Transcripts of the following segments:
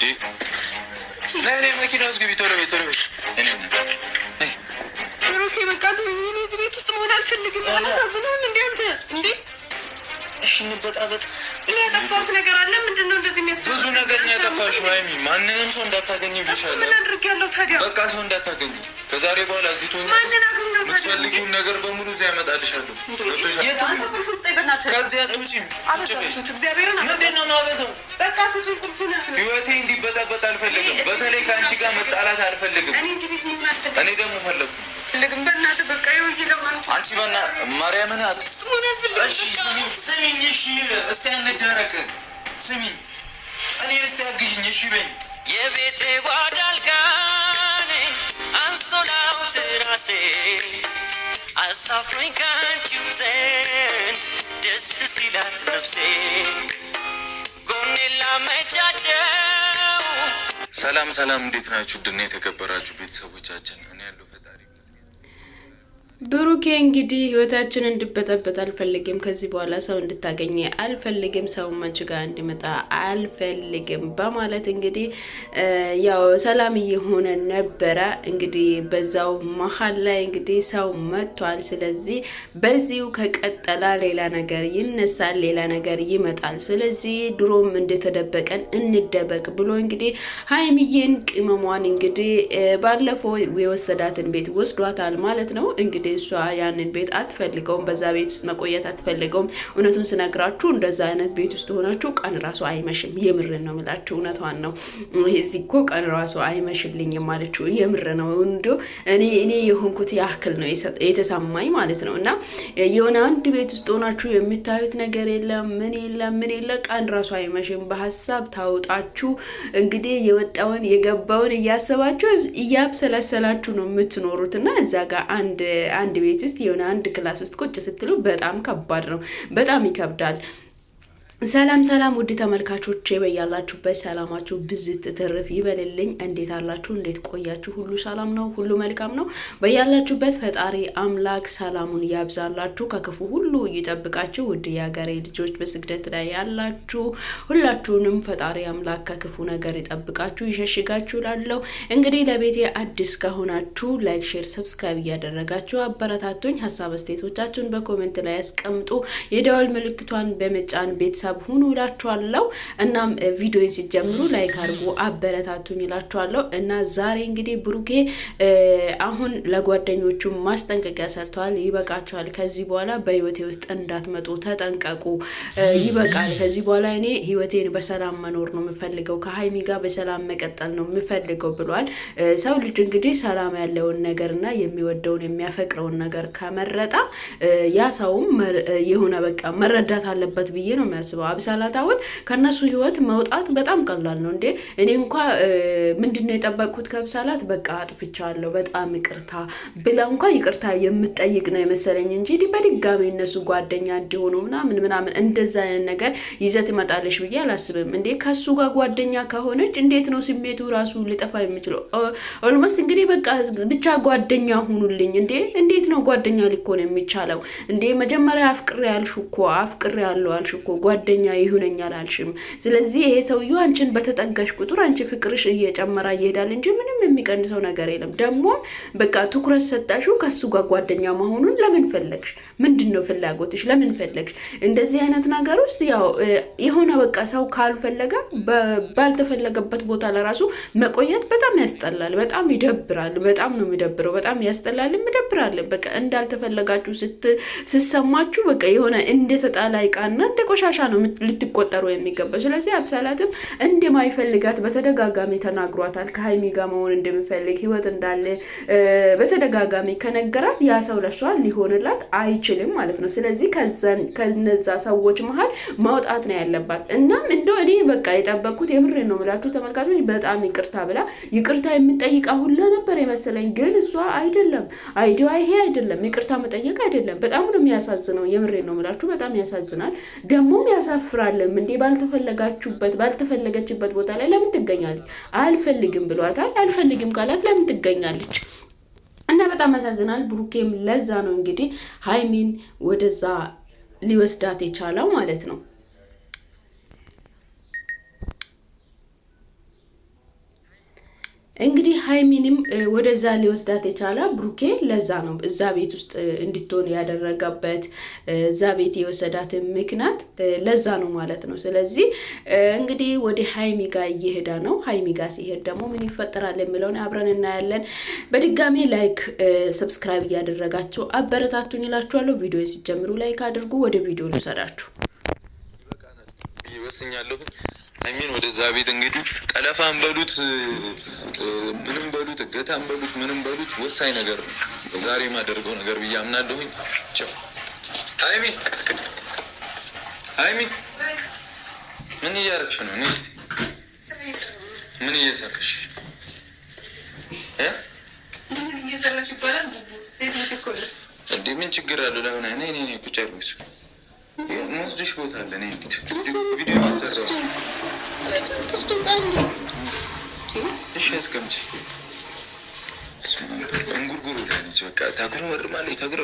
لا ماكينة أسقي توربي روكي بقى تقولي زي تسمعون الفيلم أنا تظنون إني أنت إيش نبض إني أتفاوض نجار على من دون لازم يستوي ብዙ ነገር ነው ያጠፋሽ ማይሚ ማንንም ሰው እንዳታገኝ ብለሻለሁ ምን አድርጌያለሁ ታዲያ በቃ ሰው እንዳታገኝ ከዛሬ በኋላ እዚህ ትሆኚ ማንን አገኘው ታዲያ የምትፈልጊውን ነገር በሙሉ እዚያ ያመጣልሻለሁ የትም ቁልፍ ውስጥ ይበናት ከዚህ አትውጪም አበዛችሁት እግዚአብሔርን ምንድን ነው የማበዛው በቃ ስጡኝ ቁልፉን ህይወቴ እንዲበጠበጥ አልፈልግም በተለይ ከአንቺ ጋር መጣላት አልፈልግም እኔ እዚህ ቤት ምን አልፈልግም እኔ ደግሞ ፈለግኩ ልግም በእናትህ በቃ ይውይለው አንቺ በእና ማርያምን አትስሙን ያስፈልግ እሺ ስሚኝ እሺ እስቲ እንደረቀ ስሚኝ እኔ እስቲ አግዥኝ እሺ በኝ የቤቴ ዋዳልጋኔ አንሶላው ትራሴ አሳፍሮኝ ካንቺው ዘንድ ደስ ሲላት ነፍሴ ጎኔ ላመቻቸው። ሰላም እንዴት ናችሁ? ድና የተከበራችሁ ቤተሰቦቻችን እኔ ያለው ፈጣሪ ብሩኬ እንግዲህ ህይወታችን እንድበጠበጥ አልፈልግም። ከዚህ በኋላ ሰው እንድታገኘ አልፈልግም። ሰው አንቺ ጋር እንዲመጣ አልፈልግም በማለት እንግዲህ ያው ሰላም እየሆነ ነበረ። እንግዲህ በዛው መሀል ላይ እንግዲህ ሰው መጥቷል። ስለዚህ በዚሁ ከቀጠላ ሌላ ነገር ይነሳል፣ ሌላ ነገር ይመጣል። ስለዚህ ድሮም እንደተደበቀን እንደበቅ ብሎ እንግዲህ ሀይሚዬን ቅመሟን እንግዲህ ባለፈው የወሰዳትን ቤት ወስዷታል ማለት ነው። እንግዲህ እሷ ያንን ቤት አትፈልገውም፣ በዛ ቤት ውስጥ መቆየት አትፈልገውም። እውነቱን ስነግራችሁ እንደዛ አይነት ቤት ውስጥ ሆናችሁ ቀን ራሱ አይመሽም። የምርን ነው የምላችሁ፣ እውነቷን ነው። እዚህ እኮ ቀን ራሱ አይመሽልኝም ማለችው፣ የምር ነው። እንዲሁ እኔ የሆንኩት ያክል ነው የተሰማኝ ማለት ነው። እና የሆነ አንድ ቤት ውስጥ ሆናችሁ የምታዩት ነገር የለም፣ ምን የለም፣ ቀን ራሱ አይመሽም። በሀሳብ ታውጣችሁ እንግዲህ የወጣውን የገባውን እያሰባችሁ እያብሰላሰላችሁ ነው የምትኖሩት። እና እዛ ጋር አንድ ቤት ውስጥ የሆነ አንድ ክላስ ውስጥ ቁጭ ስትሉ በጣም ከባድ ነው፣ በጣም ይከብዳል። ሰላም ውድ ተመልካቾቼ በያላችሁበት ሰላማችሁ ብዝት ትርፍ ይበልልኝ። እንዴት አላችሁ? እንዴት ቆያችሁ? ሁሉ ሰላም ነው? ሁሉ መልካም ነው? በያላችሁበት ፈጣሪ አምላክ ሰላሙን ያብዛላችሁ፣ ከክፉ ሁሉ ይጠብቃችሁ። ውድ የሀገሬ ልጆች በስግደት ላይ ያላችሁ ሁላችሁንም ፈጣሪ አምላክ ከክፉ ነገር ይጠብቃችሁ፣ ይሸሽጋችሁ እላለሁ። እንግዲህ ለቤቴ አዲስ ከሆናችሁ ላይክ፣ ሼር፣ ሰብስክራይብ እያደረጋችሁ አበረታቱኝ። ሀሳብ አስተያየቶቻችሁን በኮሜንት ላይ ያስቀምጡ። የደወል ምልክቷን በመጫን ቤተሰብ ሁኑ እላችኋለሁ። እናም ቪዲዮን ሲጀምሩ ላይክ አድርጉ አበረታቱኝ እላችኋለሁ። እና ዛሬ እንግዲህ ብሩኬ አሁን ለጓደኞቹ ማስጠንቀቂያ ሰጥቷል። ይበቃችኋል፣ ከዚህ በኋላ በህይወቴ ውስጥ እንዳትመጡ ተጠንቀቁ፣ ይበቃል። ከዚህ በኋላ እኔ ህይወቴን በሰላም መኖር ነው የምፈልገው፣ ከሀይሚ ጋር በሰላም መቀጠል ነው የምፈልገው ብሏል። ሰው ልጅ እንግዲህ ሰላም ያለውን ነገርና የሚወደውን የሚያፈቅረውን ነገር ከመረጣ ያ ሰውም የሆነ በቃ መረዳት አለበት ብዬ ነው የሚያስበው። አብሳላት አሁን ከነሱ ህይወት መውጣት በጣም ቀላል ነው እንዴ። እኔ እንኳን ምንድነው የጠበቅኩት ከአብሳላት በቃ አጥፍቻለሁ በጣም ይቅርታ ብላ እንኳን ይቅርታ የምትጠይቅ ነው የመሰለኝ እንጂ በድጋሚ እነሱ ጓደኛ እንዲሆኑ ምናምን እንደዛ አይነት ነገር ይዘት ይመጣለሽ ብዬ አላስብም። እንዴ ከሱ ጋር ጓደኛ ከሆነች እንዴት ነው ስሜቱ ራሱ ሊጠፋ የሚችለው? ኦልሞስት እንግዲህ በቃ ብቻ ጓደኛ ሁኑልኝ። እንዴት ነው ጓደኛ ሊሆን የሚቻለው? እንዴ መጀመሪያ አፍቅሬ ያለው አልሽ እኮ ጓደኛ ይሁነኛል አልሽም። ስለዚህ ይሄ ሰውዬው አንቺን በተጠጋሽ ቁጥር አንቺ ፍቅርሽ እየጨመረ ይሄዳል እንጂ ምንም የሚቀንሰው ነገር የለም። ደግሞ በቃ ትኩረት ሰጣሽው ከሱ ጋር ጓደኛ መሆኑን ለምን ፈለግሽ? ምንድነው ፍላጎትሽ? ለምን ፈለግሽ? እንደዚህ አይነት ነገር ውስጥ ያው የሆነ በቃ ሰው ካልፈለገ ባልተፈለገበት ቦታ ለራሱ መቆየት በጣም ያስጠላል፣ በጣም ይደብራል። በጣም ነው የሚደብረው፣ በጣም ያስጠላል፣ ይደብራል። በቃ እንዳልተፈለጋችሁ ስትሰማችሁ በቃ የሆነ እንደተጣላ ዕቃና እንደ ቆሻሻ ነው ልትቆጠሩ የሚገባው። ስለዚህ አብሳላትም እንደማይፈልጋት በተደጋጋሚ ተናግሯታል። ከሀይሚ ጋር መሆን እንደሚፈልግ ህይወት እንዳለ በተደጋጋሚ ከነገራት ያ ሰው ለሷ ሊሆንላት አይችልም ማለት ነው። ስለዚህ ከነዛ ሰዎች መሀል ማውጣት ነው ያለባት። እናም እንደው እኔ በቃ የጠበቅኩት የምሬ ነው የምላችሁ ተመልካቾች፣ በጣም ይቅርታ ብላ ይቅርታ የምትጠይቅ ሁላ ነበር የመሰለኝ። ግን እሷ አይደለም አይዲዋ ይሄ አይደለም፣ ይቅርታ መጠየቅ አይደለም። በጣም ነው የሚያሳዝነው። የምሬ ነው የምላችሁ በጣም ያሳዝናል። ደግሞም ያሳፍራልም። እንዴ ባልተፈለገችበት ቦታ ላይ ለምን ትገኛለች? አልፈልግም ብሏታል። አልፈልግም ካላት ለምን ትገኛለች? እና በጣም ያሳዝናል። ብሩኬም ለዛ ነው እንግዲህ ሀይሚን ወደዛ ሊወስዳት የቻለው ማለት ነው። እንግዲህ ሀይሚንም ወደዛ ሊወስዳት የቻለ ብሩኬ ለዛ ነው እዛ ቤት ውስጥ እንድትሆን ያደረገበት እዛ ቤት የወሰዳት ምክንያት ለዛ ነው ማለት ነው። ስለዚህ እንግዲህ ወደ ሀይሚ ጋር እየሄዳ ነው። ሀይሚ ጋር ሲሄድ ደግሞ ምን ይፈጠራል የሚለውን አብረን እናያለን። በድጋሚ ላይክ ሰብስክራይብ እያደረጋችሁ አበረታቱኝ እላችኋለሁ። ቪዲዮ ሲጀምሩ ላይክ አድርጉ። ወደ ቪዲዮ ልውሰዳችሁ። ይወስኛለሁ ሀይሚን ወደዛ ቤት እንግዲህ ጠለፋን በሉት ምንም በሉት እገታን በሉት ምንም በሉት ወሳኝ ነገር ነው ዛሬ የማደርገው ነገር ብዬ አምናለሁኝ። ሀይሚ ሀይሚ ምን እያደረግሽ ነው? እኔ እስኪ ምን እየሰራሽ እንዴ? ምን ችግር አለው? ለምን እኔ ቁጭ ያልኩት ሞስድሽ ቦታ አለ። እኔ ቪዲዮ ሰራው። እሺ አስቀምጪ። እንጉርጉሩ ላይነች በቃ ታግሮ ወርማለች ታግሮ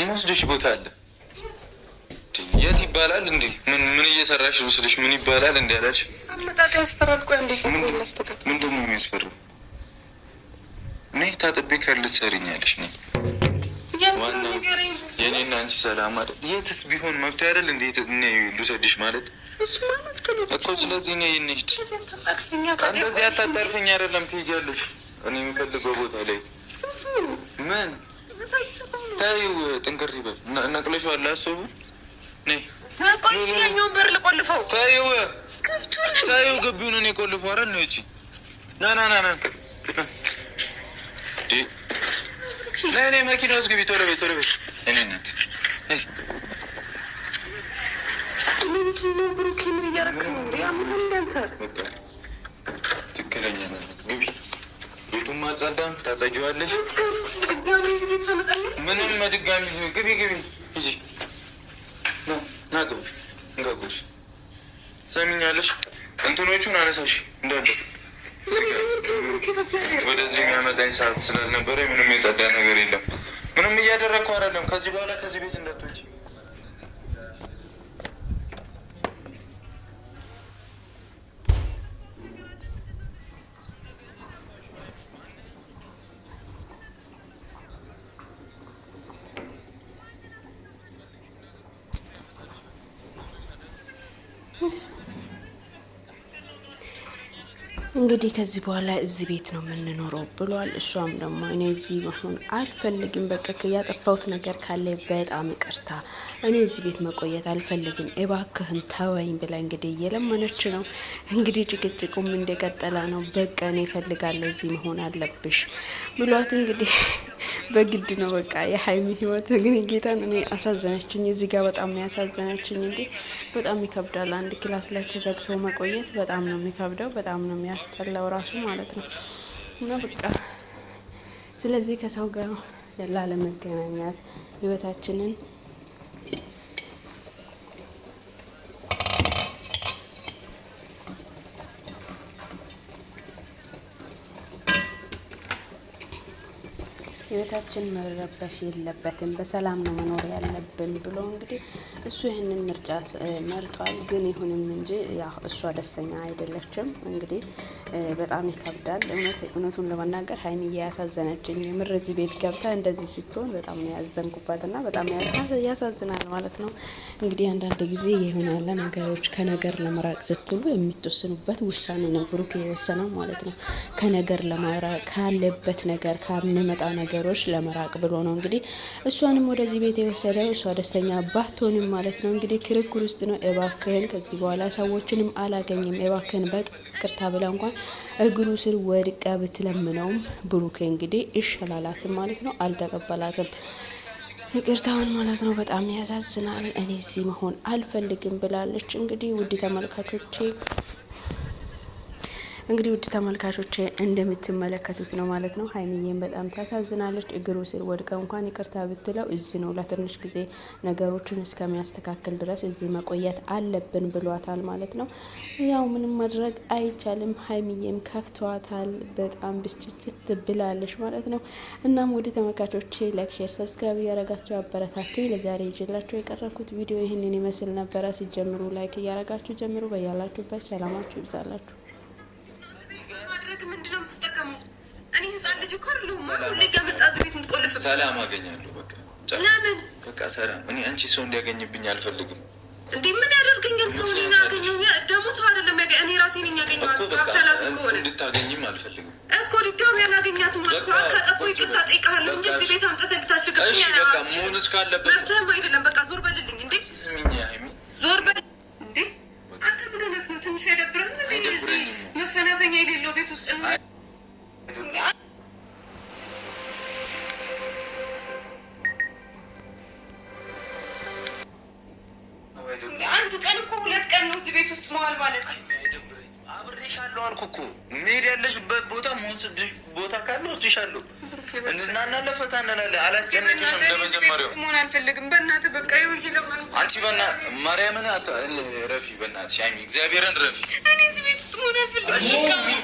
ሞስድሽ ቦታ አለ። የት ይባላል እንዴ? ምን እየሰራሽ ነው ስልሽ ምን ይባላል እንዴ አላልሽ? አመጣጥ ያስፈራል። ቆይ እንዴ ምንድን ነው የሚያስፈራው? እኔ ታጥቤ ካልሰሪኛለሽ ነኝ ዋናው የኔና አንቺ ሰላም አይደል? የትስ ቢሆን መብት አይደል? እንዴት እኔ ልውሰድሽ ማለት እኮ። ስለዚህ እኔ እንሂድ። እንደዚህ አታጣርፈኝ አይደለም ትሄጃለሽ። እኔ የምፈልገው ቦታ ላይ ምን ታዩ ጥንቅር ይበል ነቅለሽዋል። አስቡ ነይ በር ልቆልፈው። ታዩ ግቢውን እኔ ቆልፈው አይደል ነው እቺ ና ለእኔ መኪና ውስጥ ግቢ። ቶሎ ቤት እኔ እናት ትክክለኛ ግቢ። ቤቱን ማጸዳም ታጸጂዋለሽ። ምንም ድጋሚ ግቢ ሂጂ ና ግቢ እንጋብሽ። ሰሚኛለሽ? እንትኖቹን አነሳሽ እንዳለ ወደዚህ የሚያመጣኝ ሰዓት ስላልነበረ ምንም የጸዳ ነገር የለም። ምንም እያደረግኩ አይደለም። ከዚህ በኋላ ከዚህ ቤት እንዳትወጪ። እንግዲህ ከዚህ በኋላ እዚህ ቤት ነው የምንኖረው ብሏል። እሷም ደግሞ እኔ እዚህ መሆን አልፈልግም፣ በቃ ያጠፋሁት ነገር ካለ በጣም ይቅርታ፣ እኔ እዚህ ቤት መቆየት አልፈልግም፣ እባክህን ተወኝ ብላ እንግዲህ እየለመነች ነው። እንግዲህ ጭቅጭቁም እንደቀጠለ ነው። በቃ እኔ እፈልጋለሁ፣ እዚህ መሆን አለብሽ ብሏት እንግዲህ በግድ ነው በቃ። የሀይሚ ህይወት ግን ጌታን እኔ አሳዘነችኝ። እዚህ ጋር በጣም ነው ያሳዘነችኝ። እንዴ በጣም ይከብዳል። አንድ ክላስ ላይ ተዘግቶ መቆየት በጣም ነው የሚከብደው፣ በጣም ነው የሚያስጠላው ራሱ ማለት ነው። እና በቃ ስለዚህ ከሰው ጋር ላለመገናኛት ህይወታችንን ህይወታችን መረበሽ የለበትም፣ በሰላም ነው መኖር ያለብን ብሎ እንግዲህ እሱ ይህንን ምርጫ መርጧል። ግን ይሁንም እንጂ ያው እሷ ደስተኛ አይደለችም። እንግዲህ በጣም ይከብዳል። እውነቱን ለመናገር ሀይሚዬ ያሳዘነችኝ የምር እዚህ ቤት ገብታ እንደዚህ ስትሆን በጣም ነው ያዘንኩባት እና በጣም ያሳዝናል ማለት ነው። እንግዲህ አንዳንድ ጊዜ የሆነ ያለ ነገሮች ከነገር ለመራቅ ስትሉ የምትወስኑበት ውሳኔ ነው ብሩክ የወሰነው ማለት ነው። ከነገር ለመራቅ ካለበት ነገር ከሚመጣ ነገሮች ለመራቅ ብሎ ነው እንግዲህ እሷንም ወደዚህ ቤት የወሰደው። እሷ ደስተኛ ባትሆንም ማለት ነው እንግዲህ ክርክር ውስጥ ነው። እባክህን ከዚህ በኋላ ሰዎችንም አላገኝም እባክህን በቅርታ ብላ እንኳን እግሩ ስር ወድቃ ብትለምነውም ብሩክ እንግዲህ ይሻላላትም ማለት ነው። አልተቀበላትም ይቅርታውን ማለት ነው። በጣም ያሳዝናል። እኔ እዚህ መሆን አልፈልግም ብላለች። እንግዲህ ውድ ተመልካቾቼ እንግዲህ ውድ ተመልካቾች እንደምትመለከቱት ነው ማለት ነው። ሀይሚዬን በጣም ታሳዝናለች። እግሩ ስር ወድቀ እንኳን ይቅርታ ብትለው እዚህ ነው ለትንሽ ጊዜ ነገሮችን እስከሚያስተካክል ድረስ እዚህ መቆየት አለብን ብሏታል ማለት ነው። ያው ምንም ማድረግ አይቻልም። ሀይሚዬም ከፍቷታል፣ በጣም ብስጭጭት ብላለች ማለት ነው። እናም ውድ ተመልካቾች ላይክ፣ ሼር፣ ሰብስክራይብ እያረጋችሁ አበረታቱ። ለዛሬ ይዤላችሁ የቀረብኩት ቪዲዮ ይህንን ይመስል ነበረ። ሲጀምሩ ላይክ እያረጋችሁ ጀምሩ። በያላችሁበት ሰላማችሁ ይብዛላችሁ። ሰላም አገኛለሁ። በቃ ሰላም። እኔ አንቺ ሰው እንዲያገኝብኝ አልፈልግም። እንዴ ምን ያደርገኛል? ሰው እኔን ያገኘው ደግሞ ሰው አይደለም ያገኘ እኔ ራሴ ነኝ ያገኘኋት። ሰላም ከሆነ እንድታገኝም አልፈልግም እኮ ድጋሚ ያላገኛትም እኮ ከጠፉ ይቅርታ ጠይቃለሁ እንጂ እዚህ ቤት አምጥተህ ልታሽግብኝ። እሺ በቃ መሆን እስካለበት መብትህም አይደለም። በቃ ዞር በልልኝ። እንዴ ስሚኝ ሀይሚ፣ ዞር በል። እንዴ አንተ ምን ሆነህ ነው? ትንሽ አይደብርም? እዚህ መፈናፈኛ የሌለው ቤት ውስጥ አንዱ ቀን እኮ 2 ቀን ነው እዚህ ቤት ውስጥ መዋል ማለት ነው። አብሬሻለሁ አልኩ እኮ። መሄድ ያለሽበት ቦታ መወስድሽ ቦታ ካለ ወስድሻለሁ። እንዝናናለን፣ ፈታ እንላለን። አላስጨነቅሽም። እንደመጀመሪያው መሆን አልፈልግም። በእናትህ በቃ ይሁን ይለማል። አንቺ ማርያምን ረፊ፣ በእናትሽ ሀይሚ፣ እግዚአብሔርን ረፊ። እኔ እዚህ ቤት ውስጥ መሆን አልፈልግም።